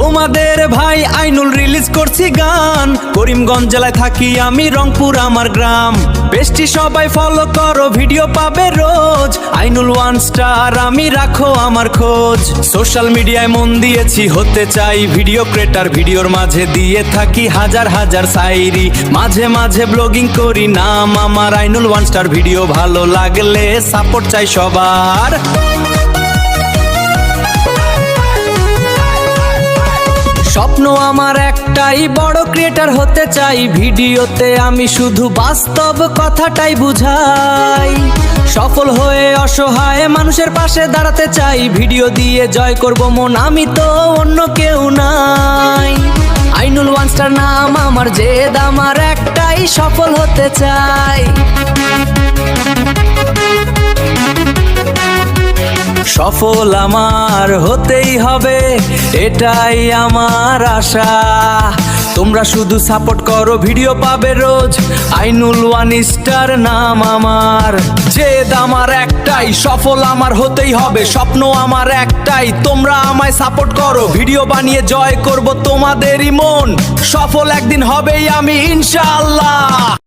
তোমাদের ভাই আইনুল রিলিজ করছি গান, করিমগঞ্জ জেলায় থাকি আমি, রংপুর আমার গ্রাম। বেশটি সবাই ফলো করো, ভিডিও পাবে রোজ। আইনুল ওয়ান স্টার আমি, রাখো আমার খোঁজ। সোশ্যাল মিডিয়ায় মন দিয়েছি, হতে চাই ভিডিও ক্রিয়েটর। ভিডিওর মাঝে দিয়ে থাকি হাজার হাজার সাইরি, মাঝে মাঝে ব্লগিং করি, নাম আমার আইনুল ওয়ান স্টার। ভিডিও ভালো লাগলে সাপোর্ট চাই সবার। স্বপ্ন আমার একটাই, বড় ক্রিয়েটর হতে চাই। ভিডিওতে আমি শুধু বাস্তব কথাটাই বুঝাই। সফল হয়ে অসহায় মানুষের পাশে দাঁড়াতে চাই। ভিডিও দিয়ে জয় করব মন, আমি তো অন্য কেউ নাই। আইনুল ওয়ান স্টার নাম আমার, জেদ আমার একটাই, সফল হতে চাই। সফল আমার হতেই হবে, এটাই আমার আশা। তোমরা শুধু সাপোর্ট করো, ভিডিও পাবে রোজ। আইনুল ওয়ান স্টার নাম আমার, জেদ আমার একটাই, সফল আমার হতেই হবে। স্বপ্ন আমার একটাই, তোমরা আমায় সাপোর্ট করো। ভিডিও বানিয়ে জয় করব তোমাদেরই মন, সফল একদিন হবেই আমি ইনশাআল্লাহ।